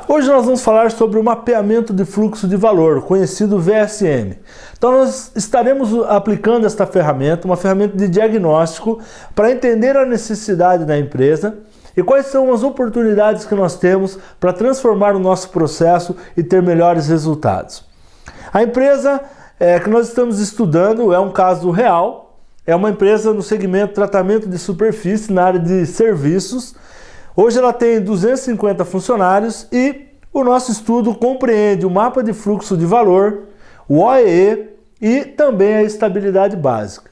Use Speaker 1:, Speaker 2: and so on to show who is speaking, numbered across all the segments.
Speaker 1: Hoje nós vamos falar sobre o mapeamento de fluxo de valor, conhecido VSM. Então nós estaremos aplicando esta ferramenta, uma ferramenta de diagnóstico, para entender a necessidade da empresa e quais são as oportunidades que nós temos para transformar o nosso processo e ter melhores resultados. A empresa que nós estamos estudando é um caso real, é uma empresa no segmento tratamento de superfície, na área de serviços. Hoje ela tem 250 funcionários e o nosso estudo compreende o mapa de fluxo de valor, o OEE e também a estabilidade básica.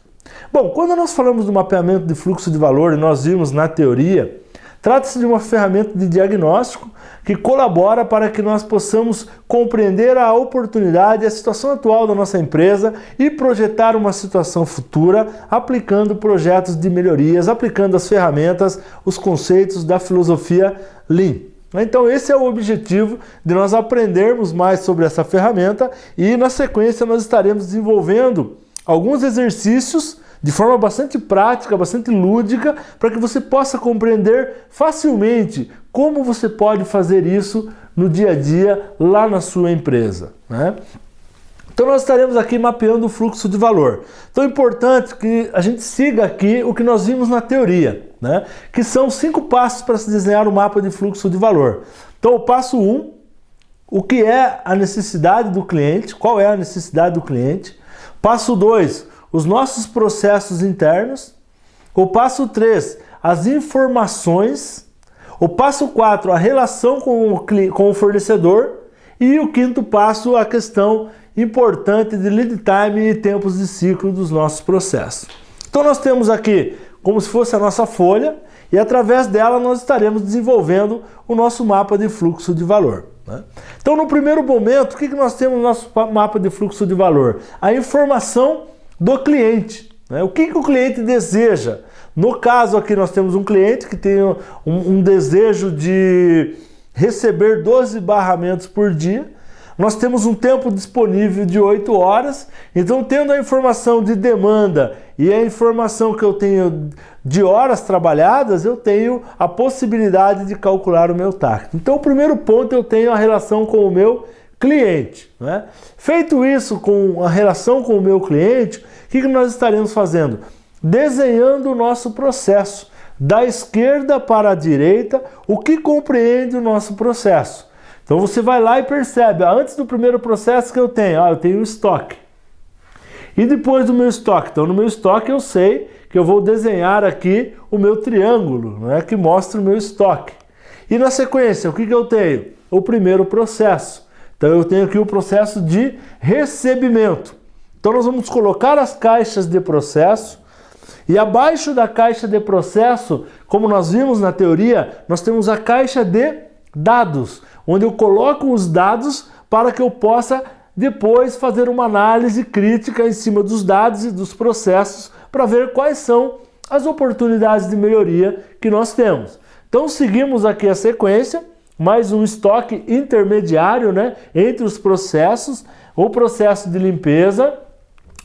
Speaker 1: Bom, quando nós falamos do mapeamento de fluxo de valor e nós vimos na teoria, trata-se de uma ferramenta de diagnóstico que colabora para que nós possamos compreender a oportunidade e a situação atual da nossa empresa e projetar uma situação futura aplicando projetos de melhorias, aplicando as ferramentas, os conceitos da filosofia Lean. Então esse é o objetivo de nós aprendermos mais sobre essa ferramenta e na sequência nós estaremos desenvolvendo alguns exercícios de forma bastante prática, bastante lúdica, para que você possa compreender facilmente como você pode fazer isso no dia a dia lá na sua empresa, né? Então nós estaremos aqui mapeando o fluxo de valor. Então é importante que a gente siga aqui o que nós vimos na teoria, né? Que são 5 passos para se desenhar o mapa de fluxo de valor. Então o passo 1, o que é a necessidade do cliente, qual é a necessidade do cliente. Passo 2, os nossos processos internos. O passo 3, as informações. O passo 4, a relação com o fornecedor. E o 5º passo, a questão importante de lead time e tempos de ciclo dos nossos processos. Então nós temos aqui como se fosse a nossa folha e através dela nós estaremos desenvolvendo o nosso mapa de fluxo de valor, né? Então no primeiro momento, o que nós temos no nosso mapa de fluxo de valor? A informação do cliente, né? O que o cliente deseja. No caso aqui nós temos um cliente que tem um desejo de receber 12 barramentos por dia. Nós temos um tempo disponível de 8 horas, então tendo a informação de demanda e a informação que eu tenho de horas trabalhadas, eu tenho a possibilidade de calcular o meu TAC. Então o primeiro ponto eu tenho a relação com o meu cliente, né? Feito isso com a relação com o meu cliente, o que nós estaremos fazendo? Desenhando o nosso processo, da esquerda para a direita, o que compreende o nosso processo. Então você vai lá e percebe, antes do primeiro processo que eu tenho o estoque. E depois do meu estoque, então no meu estoque eu sei que eu vou desenhar aqui o meu triângulo, né, que mostra o meu estoque. E na sequência, o que eu tenho? O primeiro processo. Então eu tenho aqui o processo de recebimento. Então nós vamos colocar as caixas de processo e abaixo da caixa de processo, como nós vimos na teoria, nós temos a caixa de dados, onde eu coloco os dados para que eu possa depois fazer uma análise crítica em cima dos dados e dos processos para ver quais são as oportunidades de melhoria que nós temos. Então seguimos aqui a sequência, mais um estoque intermediário, né, entre os processos, o processo de limpeza,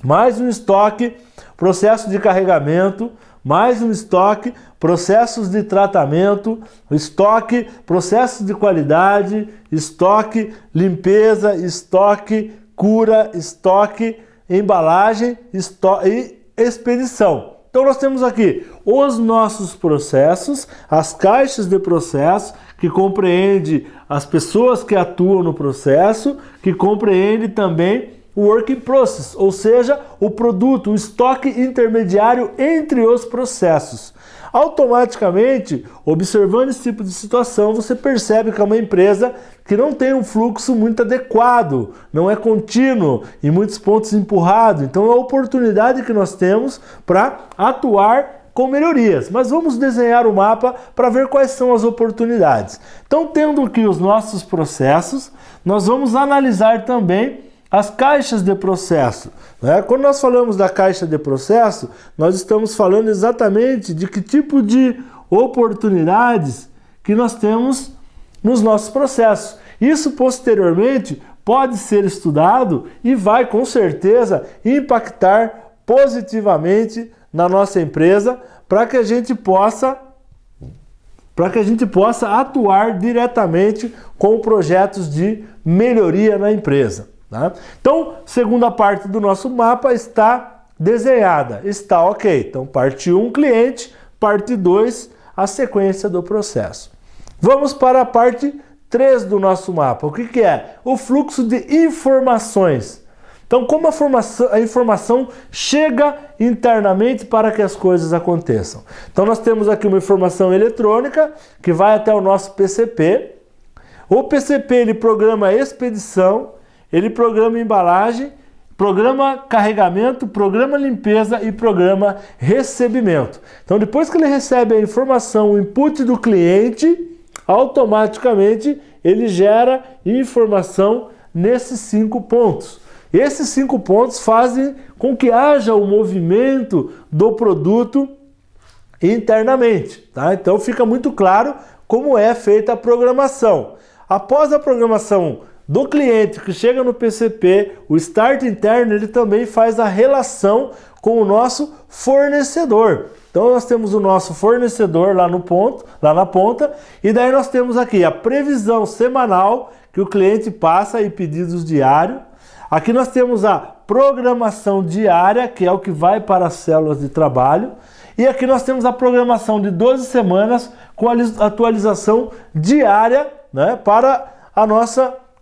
Speaker 1: mais um estoque, processo de carregamento, mais um estoque, processos de tratamento, estoque, processos de qualidade, estoque, limpeza, estoque, cura, estoque, embalagem e expedição. Então nós temos aqui os nossos processos, as caixas de processo, que compreende as pessoas que atuam no processo, que compreende também o work in process, ou seja, o produto, o estoque intermediário entre os processos. Automaticamente, observando esse tipo de situação, você percebe que é uma empresa que não tem um fluxo muito adequado, não é contínuo, em muitos pontos empurrado. Então é a oportunidade que nós temos para atuar com melhorias. Mas vamos desenhar o mapa para ver quais são as oportunidades. Então, tendo aqui os nossos processos, nós vamos analisar também as caixas de processo, né? Quando nós falamos da caixa de processo, nós estamos falando exatamente de que tipo de oportunidades que nós temos nos nossos processos. Isso posteriormente pode ser estudado e vai com certeza impactar positivamente na nossa empresa para que a gente possa para que a gente possa atuar diretamente com projetos de melhoria na empresa. Tá? Então, segunda parte do nosso mapa está desenhada, está ok. Então, parte 1, cliente, parte 2, a sequência do processo. Vamos para a parte 3 do nosso mapa. O que é? O fluxo de informações. Então, como a informação chega internamente para que as coisas aconteçam. Então, nós temos aqui uma informação eletrônica que vai até o nosso PCP. O PCP, ele programa a expedição, ele programa embalagem, programa carregamento, programa limpeza e programa recebimento. Então, depois que ele recebe a informação, o input do cliente, automaticamente ele gera informação nesses 5 pontos. Esses 5 pontos fazem com que haja o movimento do produto internamente. Tá? Então fica muito claro como é feita a programação. Após a programação do cliente que chega no PCP, o start interno ele também faz a relação com o nosso fornecedor. Então nós temos o nosso fornecedor lá na ponta, e daí nós temos aqui a previsão semanal que o cliente passa e pedidos diários. Aqui nós temos a programação diária, que é o que vai para as células de trabalho. E aqui nós temos a programação de 12 semanas com a atualização diária, né, para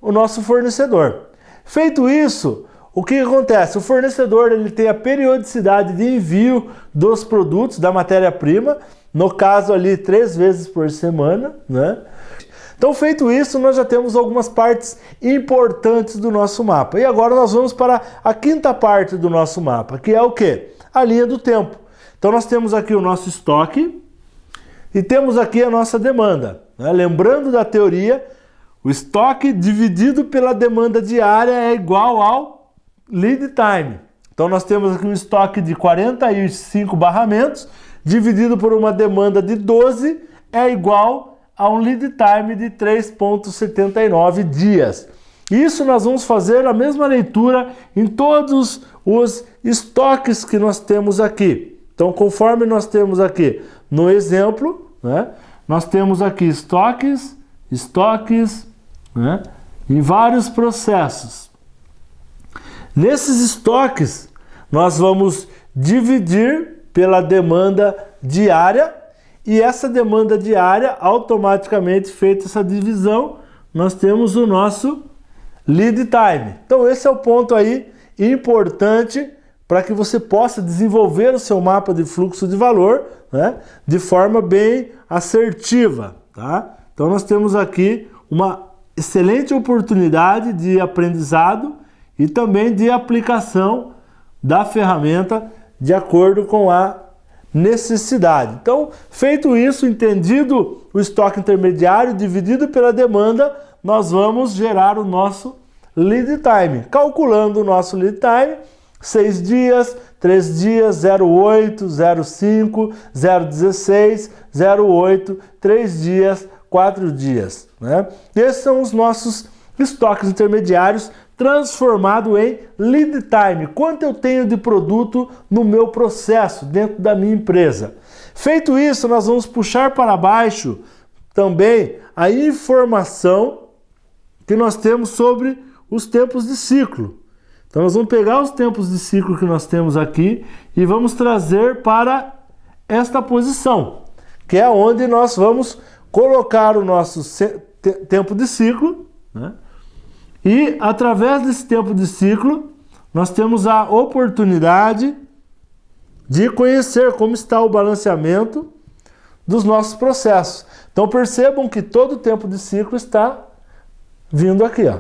Speaker 1: o nosso fornecedor. Feito isso, o que acontece? O fornecedor ele tem a periodicidade de envio dos produtos, da matéria-prima, no caso ali 3 vezes por semana, né? Então, feito isso, nós já temos algumas partes importantes do nosso mapa. E agora nós vamos para a quinta parte do nosso mapa, que é o quê? A linha do tempo. Então, nós temos aqui o nosso estoque e temos aqui a nossa demanda. Né? Lembrando da teoria, o estoque dividido pela demanda diária é igual ao lead time. Então, nós temos aqui um estoque de 45 barramentos, dividido por uma demanda de 12, é igual a um lead time de 3,79 dias. Isso nós vamos fazer a mesma leitura em todos os estoques que nós temos aqui. Então, conforme nós temos aqui no exemplo, né, nós temos aqui estoques, né, em vários processos. Nesses estoques, nós vamos dividir pela demanda diária. E essa demanda diária, automaticamente feita essa divisão, nós temos o nosso lead time. Então esse é o ponto aí importante para que você possa desenvolver o seu mapa de fluxo de valor, né, de forma bem assertiva. Tá? Então nós temos aqui uma excelente oportunidade de aprendizado e também de aplicação da ferramenta de acordo com a necessidade. Então, feito isso, entendido o estoque intermediário dividido pela demanda, nós vamos gerar o nosso lead time. Calculando o nosso lead time, 6 dias, 3 dias, 0,8, 0,5, 0,16, 0,8, 3 dias, 4 dias. Né? Esses são os nossos estoques intermediários transformado em lead time. Quanto eu tenho de produto no meu processo, dentro da minha empresa. Feito isso, nós vamos puxar para baixo também a informação que nós temos sobre os tempos de ciclo. Então nós vamos pegar os tempos de ciclo que nós temos aqui e vamos trazer para esta posição, que é onde nós vamos colocar o nosso tempo de ciclo, né? E, através desse tempo de ciclo, nós temos a oportunidade de conhecer como está o balanceamento dos nossos processos. Então, percebam que todo o tempo de ciclo está vindo aqui. Ó.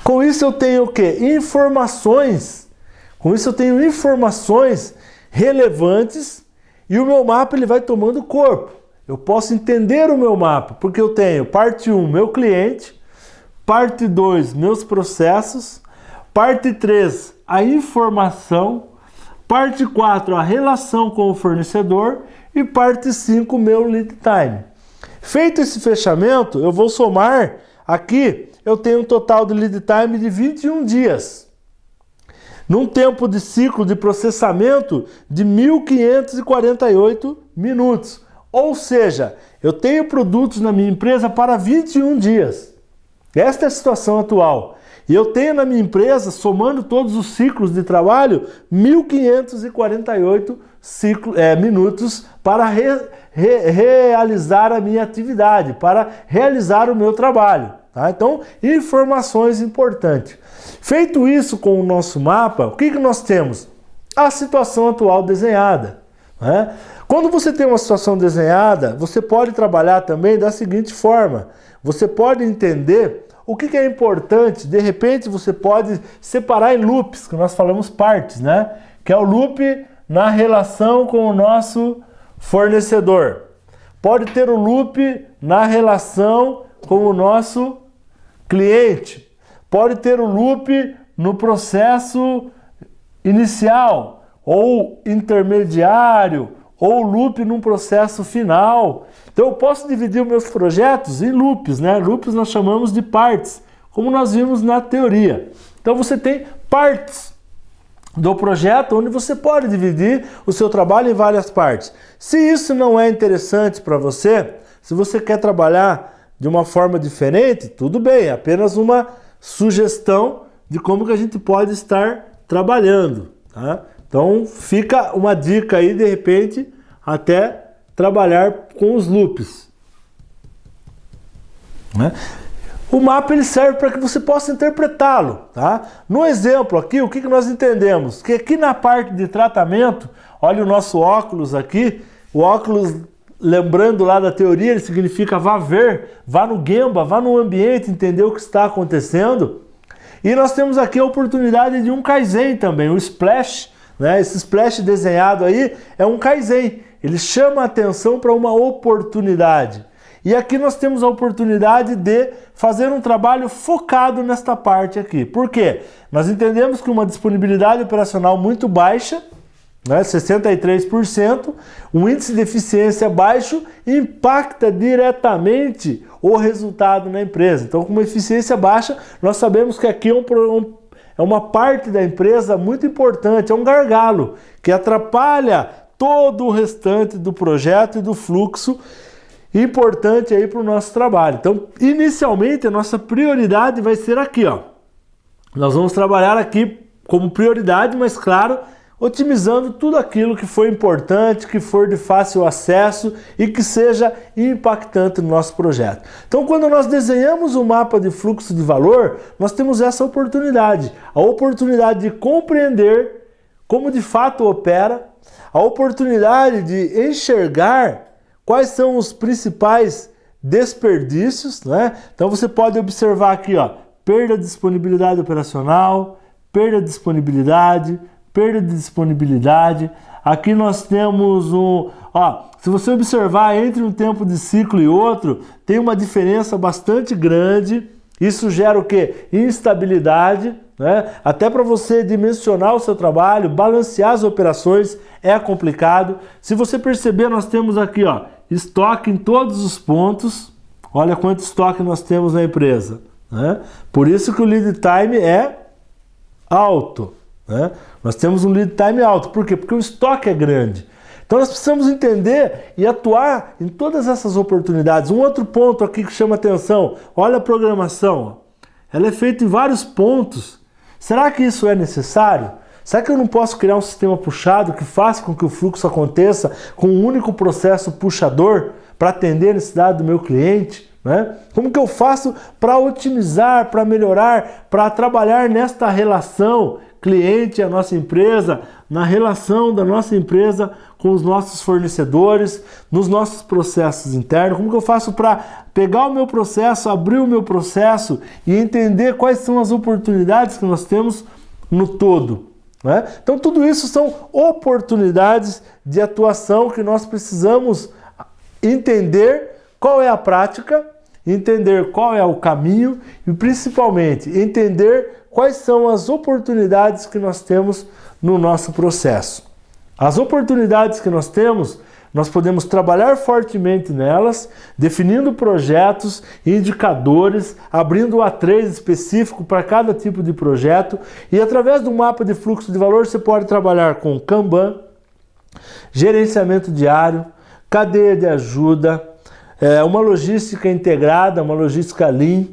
Speaker 1: Com isso, eu tenho o quê? Informações. Com isso, eu tenho informações relevantes e o meu mapa ele vai tomando corpo. Eu posso entender o meu mapa, porque eu tenho parte 1, meu cliente, parte 2, meus processos, parte 3, a informação, parte 4, a relação com o fornecedor e parte 5, meu lead time. Feito esse fechamento, eu vou somar aqui, eu tenho um total de lead time de 21 dias. num tempo de ciclo de processamento de 1.548 minutos. Ou seja, eu tenho produtos na minha empresa para 21 dias. Esta é a situação atual. E eu tenho na minha empresa, somando todos os ciclos de trabalho, 1.548 minutos para realizar a minha atividade, para realizar o meu trabalho. Tá? Então, informações importantes. Feito isso com o nosso mapa, o que nós temos? A situação atual desenhada. Né? Quando você tem uma situação desenhada, você pode trabalhar também da seguinte forma. Você pode entender o que é importante. De repente, você pode separar em loops, que nós falamos partes, né? Que é o loop na relação com o nosso fornecedor. Pode ter o loop na relação com o nosso cliente. Pode ter o loop no processo inicial, ou intermediário, ou loop num processo final. Então eu posso dividir os meus projetos em loops, né? Loops nós chamamos de partes, como nós vimos na teoria. Então você tem partes do projeto onde você pode dividir o seu trabalho em várias partes. Se isso não é interessante para você, se você quer trabalhar de uma forma diferente, tudo bem, é apenas uma sugestão de como que a gente pode estar trabalhando, tá? Então fica uma dica aí, de repente, até trabalhar com os loops. Né? O mapa ele serve para que você possa interpretá-lo. Tá? No exemplo aqui, o que nós entendemos? Que aqui na parte de tratamento, olha o nosso óculos aqui, o óculos, lembrando lá da teoria, ele significa vá ver, vá no Gemba, vá no ambiente, entender o que está acontecendo. E nós temos aqui a oportunidade de um Kaizen também, o Splash. Né? Esse Splash desenhado aí é um Kaizen. Ele chama a atenção para uma oportunidade. E aqui nós temos a oportunidade de fazer um trabalho focado nesta parte aqui. Por quê? Nós entendemos que uma disponibilidade operacional muito baixa, né, 63%, um índice de eficiência baixo impacta diretamente o resultado na empresa. Então, com uma eficiência baixa, nós sabemos que aqui é uma parte da empresa muito importante, é um gargalo que atrapalha todo o restante do projeto e do fluxo importante aí para o nosso trabalho. Então, inicialmente, a nossa prioridade vai ser aqui, ó. Nós vamos trabalhar aqui como prioridade, mas claro, otimizando tudo aquilo que for importante, que for de fácil acesso e que seja impactante no nosso projeto. Então, quando nós desenhamos um mapa de fluxo de valor, nós temos essa oportunidade. A oportunidade de compreender como de fato opera, a oportunidade de enxergar quais são os principais desperdícios, né? Então você pode observar aqui, ó, perda de disponibilidade operacional, perda de disponibilidade, perda de disponibilidade. Aqui nós temos se você observar entre um tempo de ciclo e outro, tem uma diferença bastante grande. Isso gera o quê? Instabilidade, né? Até para você dimensionar o seu trabalho, balancear as operações é complicado. Se você perceber, nós temos aqui, ó, estoque em todos os pontos. Olha quanto estoque nós temos na empresa, né? Por isso que o lead time é alto, né? Nós temos um lead time alto. Por quê? Porque o estoque é grande. Então nós precisamos entender e atuar em todas essas oportunidades. Um outro ponto aqui que chama atenção, olha a programação. Ela é feita em vários pontos. Será que isso é necessário? Será que eu não posso criar um sistema puxado que faça com que o fluxo aconteça com um único processo puxador para atender a necessidade do meu cliente? Né? Como que eu faço para otimizar, para melhorar, para trabalhar nesta relação cliente e a nossa empresa, na relação da nossa empresa com os nossos fornecedores, nos nossos processos internos? Como que eu faço para pegar o meu processo, abrir o meu processo e entender quais são as oportunidades que nós temos no todo? Né? Então tudo isso são oportunidades de atuação que nós precisamos entender qual é a prática, entender qual é o caminho e principalmente entender quais são as oportunidades que nós temos no nosso processo. As oportunidades que nós temos nós podemos trabalhar fortemente nelas, definindo projetos e indicadores, abrindo um A3 específico para cada tipo de projeto, e através do mapa de fluxo de valor você pode trabalhar com Kanban, gerenciamento diário, cadeia de ajuda, uma logística integrada, uma logística Lean.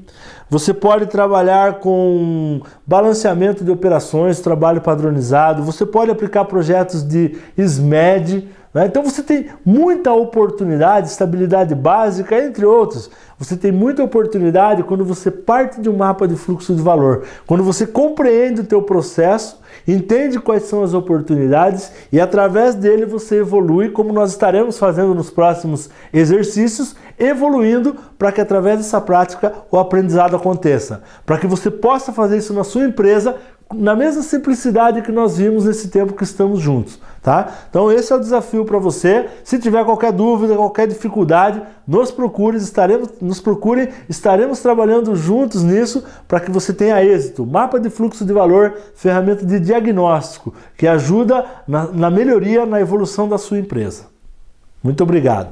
Speaker 1: Você pode trabalhar com balanceamento de operações, trabalho padronizado, você pode aplicar projetos de SMED, né? Então você tem muita oportunidade, estabilidade básica, entre outros. Você tem muita oportunidade quando você parte de um mapa de fluxo de valor, quando você compreende o teu processo, entende quais são as oportunidades e através dele você evolui, como nós estaremos fazendo nos próximos exercícios, evoluindo para que através dessa prática o aprendizado aconteça, para que você possa fazer isso na sua empresa na mesma simplicidade que nós vimos nesse tempo que estamos juntos, tá? Então esse é o desafio para você. Se tiver qualquer dúvida, qualquer dificuldade, nos procure, estaremos trabalhando juntos nisso para que você tenha êxito. Mapa de fluxo de valor, ferramenta de diagnóstico que ajuda na melhoria, na evolução da sua empresa. Muito obrigado.